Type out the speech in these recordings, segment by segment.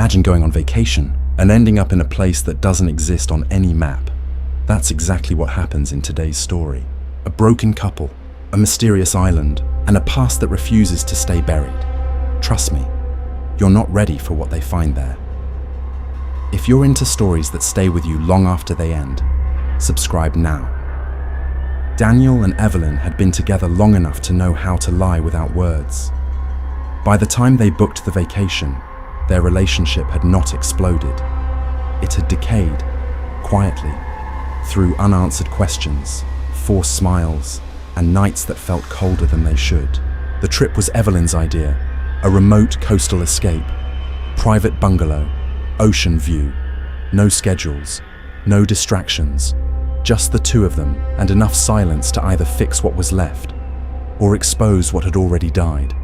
Imagine going on vacation and ending up in a place that doesn't exist on any map. That's exactly what happens in today's story. A broken couple, a mysterious island, and a past that refuses to stay buried. Trust me, you're not ready for what they find there. If you're into stories that stay with you long after they end, subscribe now. Daniel and Evelyn had been together long enough to know how to lie without words. By the time they booked the vacation, their relationship had not exploded. It had decayed, quietly, through unanswered questions, forced smiles, and nights that felt colder than they should. The trip was Evelyn's idea, a remote coastal escape, private bungalow, ocean view, no schedules, no distractions, just the two of them and enough silence to either fix what was left or expose what had already died.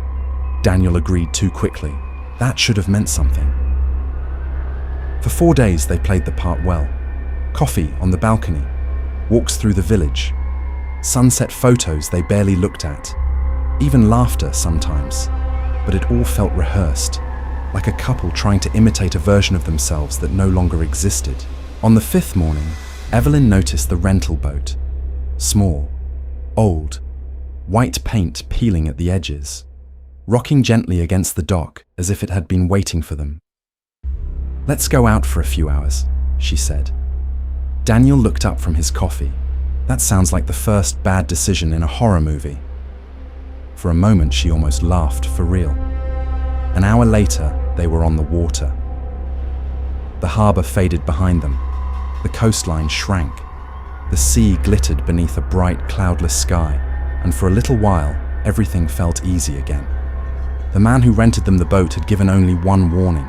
Daniel agreed too quickly. That should have meant something. For 4 days they played the part well. Coffee on the balcony, walks through the village, sunset photos they barely looked at, even laughter sometimes, but it all felt rehearsed, like a couple trying to imitate a version of themselves that no longer existed. On the 5th morning, Evelyn noticed the rental boat. Small, old, white paint peeling at the edges, rocking gently against the dock as if it had been waiting for them. "Let's go out for a few hours," she said. Daniel looked up from his coffee. That sounds like the first bad decision in a horror movie. For a moment, she almost laughed for real. An hour later, they were on the water. The harbor faded behind them. The coastline shrank. The sea glittered beneath a bright, cloudless sky, and for a little while, everything felt easy again. The man who rented them the boat had given only one warning.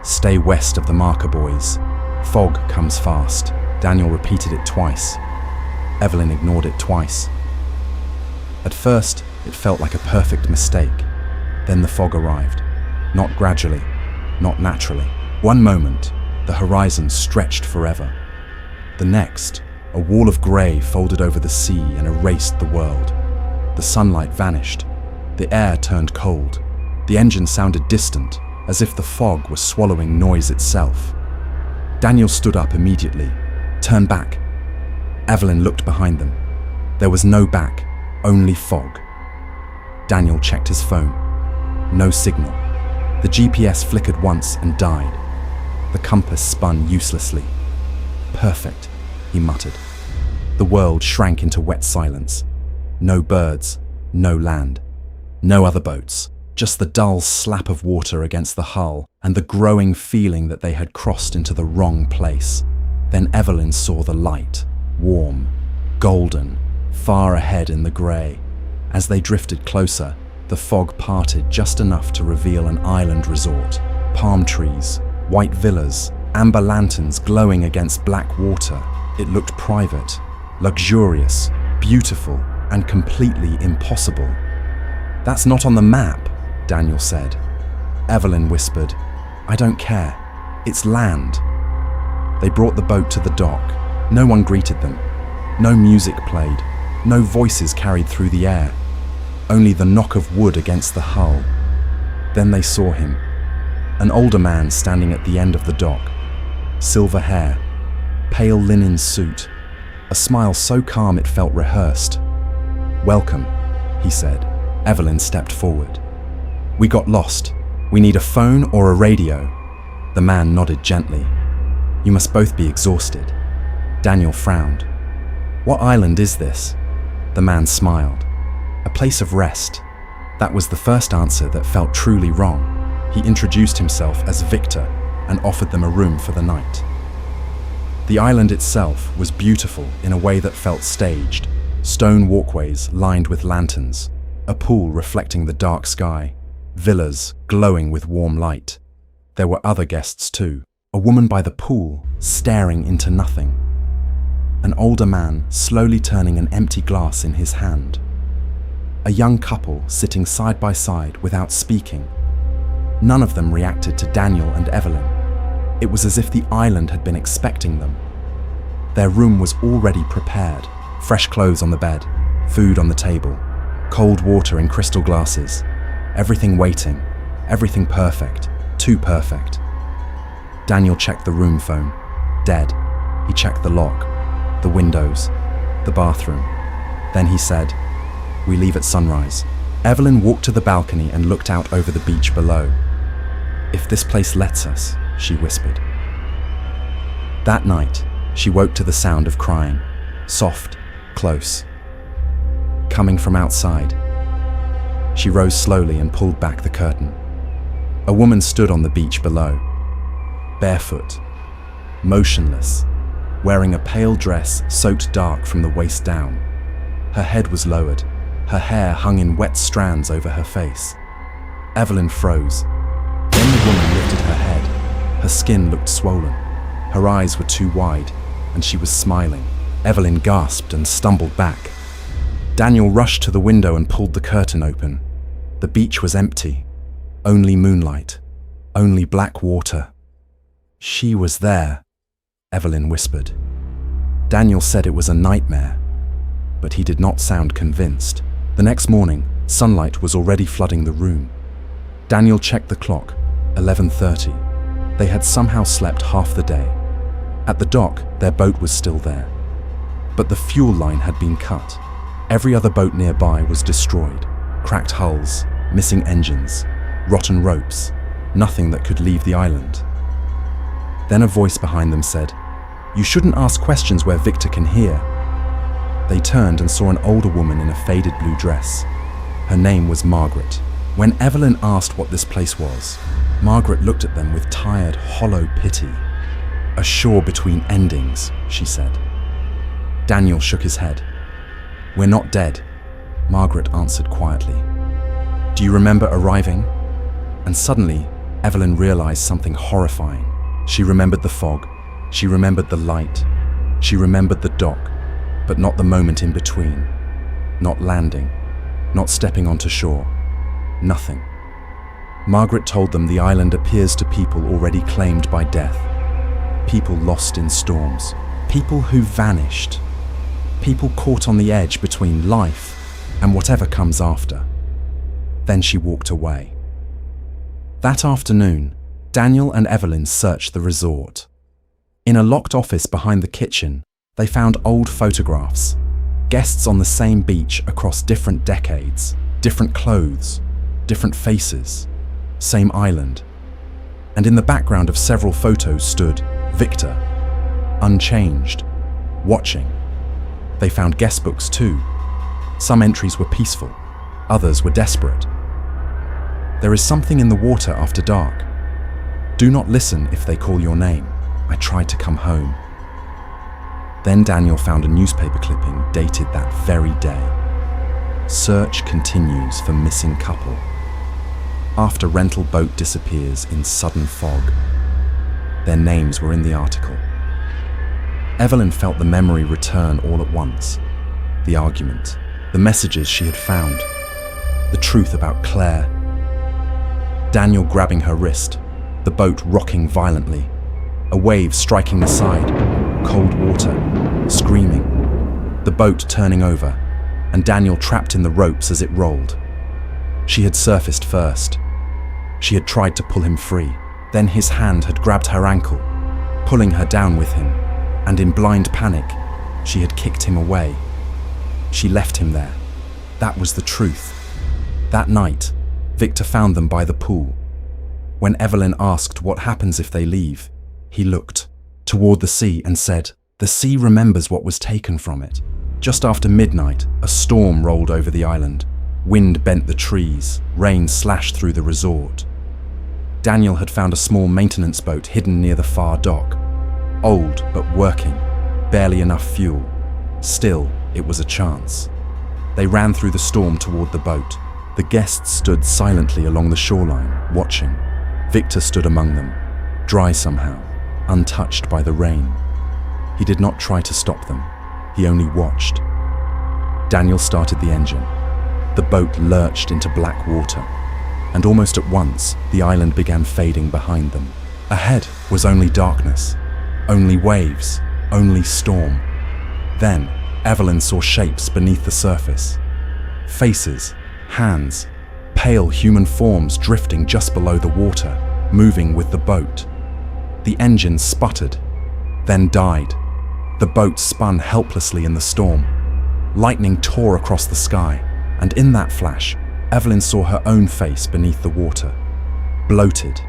"Stay west of the marker, boys. Fog comes fast." Daniel repeated it twice. Evelyn ignored it twice. At first, it felt like a perfect mistake. Then the fog arrived. Not gradually, not naturally. One moment, the horizon stretched forever. The next, a wall of grey folded over the sea and erased the world. The sunlight vanished. The air turned cold. The engine sounded distant, as if the fog was swallowing noise itself. Daniel stood up immediately. "Turn back." Evelyn looked behind them. There was no back, only fog. Daniel checked his phone. No signal. The GPS flickered once and died. The compass spun uselessly. "Perfect," he muttered. The world shrank into wet silence. No birds, no land, no other boats, just the dull slap of water against the hull and the growing feeling that they had crossed into the wrong place. Then Evelyn saw the light, warm, golden, far ahead in the grey. As they drifted closer, the fog parted just enough to reveal an island resort, palm trees, white villas, amber lanterns glowing against black water. It looked private, luxurious, beautiful, and completely impossible. "That's not on the map," Daniel said. Evelyn whispered, "I don't care. It's land." They brought the boat to the dock. No one greeted them. No music played. No voices carried through the air. Only the knock of wood against the hull. Then they saw him. An older man standing at the end of the dock. Silver hair. Pale linen suit. A smile so calm it felt rehearsed. "Welcome," he said. Evelyn stepped forward. "We got lost. We need a phone or a radio." The man nodded gently. "You must both be exhausted." Daniel frowned. "What island is this?" The man smiled. "A place of rest." That was the first answer that felt truly wrong. He introduced himself as Victor and offered them a room for the night. The island itself was beautiful in a way that felt staged. Stone walkways lined with lanterns, a pool reflecting the dark sky, villas glowing with warm light. There were other guests too. A woman by the pool, staring into nothing. An older man slowly turning an empty glass in his hand. A young couple sitting side by side without speaking. None of them reacted to Daniel and Evelyn. It was as if the island had been expecting them. Their room was already prepared. Fresh clothes on the bed, food on the table, cold water in crystal glasses. Everything waiting, everything perfect, too perfect. Daniel checked the room phone. Dead. He checked the lock, the windows, the bathroom. Then he said, "We leave at sunrise." Evelyn walked to the balcony and looked out over the beach below. "If this place lets us," she whispered. That night, she woke to the sound of crying, soft, close, coming from outside. She rose slowly and pulled back the curtain. A woman stood on the beach below, barefoot, motionless, wearing a pale dress soaked dark from the waist down. Her head was lowered, her hair hung in wet strands over her face. Evelyn froze. Then the woman lifted her head. Her skin looked swollen. Her eyes were too wide, and she was smiling. Evelyn gasped and stumbled back. Daniel rushed to the window and pulled the curtain open. The beach was empty. Only moonlight. Only black water. "She was there," Evelyn whispered. Daniel said it was a nightmare, but he did not sound convinced. The next morning, sunlight was already flooding the room. Daniel checked the clock, 11:30. They had somehow slept half the day. At the dock, their boat was still there. But the fuel line had been cut. Every other boat nearby was destroyed. Cracked hulls, missing engines, rotten ropes, nothing that could leave the island. Then a voice behind them said, "You shouldn't ask questions where Victor can hear." They turned and saw an older woman in a faded blue dress. Her name was Margaret. When Evelyn asked what this place was, Margaret looked at them with tired, hollow pity. "A shore between endings," she said. Daniel shook his head. "We're not dead," Margaret answered quietly. "Do you remember arriving?" And suddenly, Evelyn realized something horrifying. She remembered the fog. She remembered the light. She remembered the dock, but not the moment in between. Not landing. Not stepping onto shore. Nothing. Margaret told them the island appears to people already claimed by death. People lost in storms. People who vanished. People caught on the edge between life and whatever comes after. Then she walked away. That afternoon, Daniel and Evelyn searched the resort. In a locked office behind the kitchen, they found old photographs. Guests on the same beach across different decades, different clothes, different faces, same island. And in the background of several photos stood Victor, unchanged, watching. They found guest books too. Some entries were peaceful, others were desperate. "There is something in the water after dark. Do not listen if they call your name. I tried to come home." Then Daniel found a newspaper clipping dated that very day. "Search continues for missing couple. After rental boat disappears in sudden fog." Their names were in the article. Evelyn felt the memory return all at once. The argument, the messages she had found, the truth about Claire. Daniel grabbing her wrist, the boat rocking violently, a wave striking the side, cold water, screaming, the boat turning over, and Daniel trapped in the ropes as it rolled. She had surfaced first. She had tried to pull him free. Then his hand had grabbed her ankle, pulling her down with him, and in blind panic, she had kicked him away. She left him there. That was the truth. That night, Victor found them by the pool. When Evelyn asked what happens if they leave, he looked toward the sea and said, "The sea remembers what was taken from it." Just after midnight, a storm rolled over the island. Wind bent the trees, rain slashed through the resort. Daniel had found a small maintenance boat hidden near the far dock. Old but working, barely enough fuel. Still, it was a chance. They ran through the storm toward the boat. The guests stood silently along the shoreline, watching. Victor stood among them, dry somehow, untouched by the rain. He did not try to stop them. He only watched. Daniel started the engine. The boat lurched into black water, and almost at once, the island began fading behind them. Ahead was only darkness, only waves, only storm. Then, Evelyn saw shapes beneath the surface. Faces, hands, pale human forms drifting just below the water, moving with the boat. The engine sputtered, then died. The boat spun helplessly in the storm. Lightning tore across the sky, and in that flash, Evelyn saw her own face beneath the water. Bloated,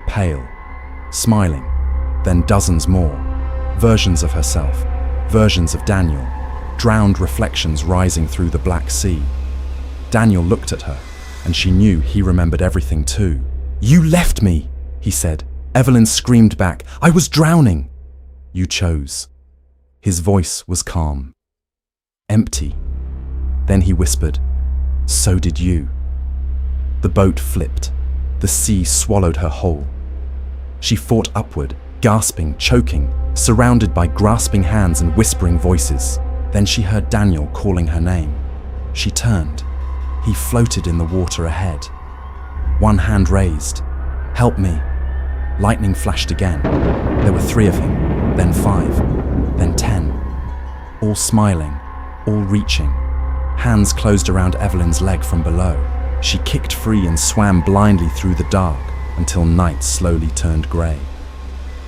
pale, smiling, then dozens more. Versions of herself, versions of Daniel, drowned reflections rising through the black sea. Daniel looked at her, and she knew he remembered everything too. "You left me," he said. Evelyn screamed back, "I was drowning." "You chose." His voice was calm. Empty. Then he whispered, "So did you." The boat flipped. The sea swallowed her whole. She fought upward, gasping, choking, surrounded by grasping hands and whispering voices. Then she heard Daniel calling her name. She turned. He floated in the water ahead. One hand raised. "Help me." Lightning flashed again. There were 3 of him, then 5, then 10. All smiling, all reaching. Hands closed around Evelyn's leg from below. She kicked free and swam blindly through the dark until night slowly turned grey.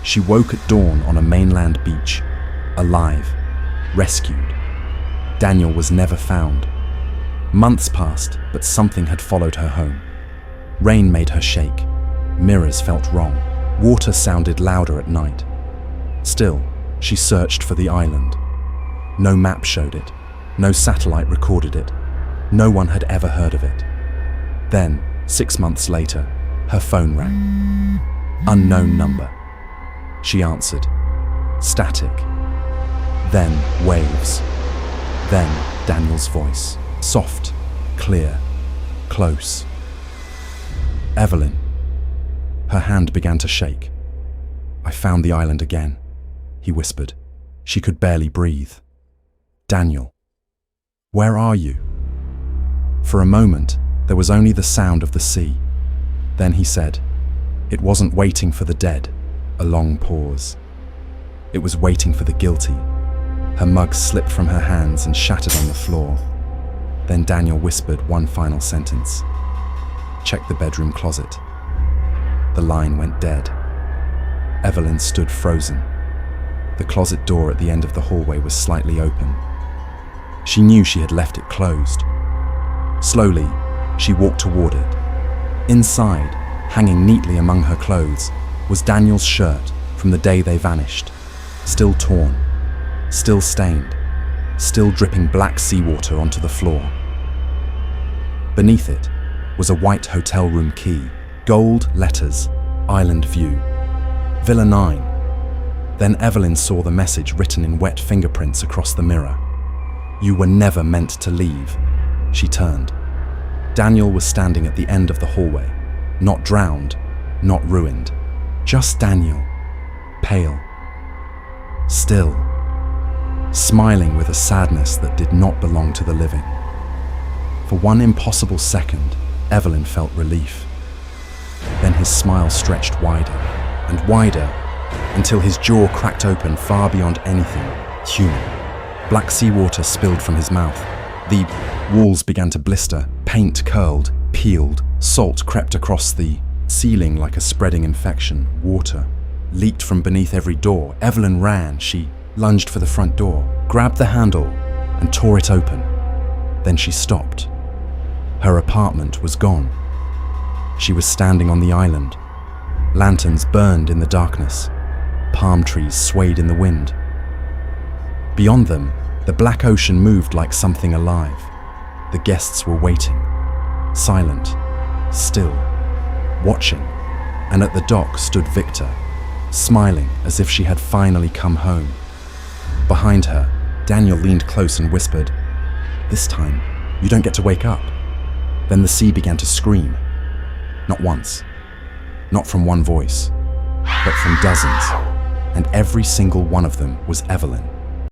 She woke at dawn on a mainland beach, alive, rescued. Daniel was never found. Months passed, but something had followed her home. Rain made her shake. Mirrors felt wrong. Water sounded louder at night. Still, she searched for the island. No map showed it. No satellite recorded it. No one had ever heard of it. Then, 6 months later, her phone rang. Unknown number. She answered. Static. Then waves. Then Daniel's voice. Soft, clear, close. "Evelyn." Her hand began to shake. "I found the island again," he whispered. She could barely breathe. "Daniel, where are you?" For a moment, there was only the sound of the sea. Then he said, "It wasn't waiting for the dead," a long pause. It was waiting for the guilty. Her mug slipped from her hands and shattered on the floor. Then Daniel whispered one final sentence. "Check the bedroom closet." The line went dead. Evelyn stood frozen. The closet door at the end of the hallway was slightly open. She knew she had left it closed. Slowly, she walked toward it. Inside, hanging neatly among her clothes, was Daniel's shirt from the day they vanished. Still torn, still stained, still dripping black seawater onto the floor. Beneath it was a white hotel room key, gold letters, Island View, Villa 9. Then Evelyn saw the message written in wet fingerprints across the mirror. "You were never meant to leave." She turned. Daniel was standing at the end of the hallway, not drowned, not ruined, just Daniel, pale, still, smiling with a sadness that did not belong to the living. For one impossible second, Evelyn felt relief. Then his smile stretched wider and wider until his jaw cracked open far beyond anything human. Black seawater spilled from his mouth. The walls began to blister, paint curled, peeled, salt crept across the ceiling like a spreading infection. Water leaked from beneath every door. Evelyn ran. She lunged for the front door, grabbed the handle, and tore it open. Then she stopped. Her apartment was gone. She was standing on the island. Lanterns burned in the darkness. Palm trees swayed in the wind. Beyond them, the black ocean moved like something alive. The guests were waiting, silent, still, watching. And at the dock stood Victor, smiling as if she had finally come home. Behind her, Daniel leaned close and whispered, "This time, you don't get to wake up." Then the sea began to scream. Not once, not from one voice, but from dozens. And every single one of them was Evelyn.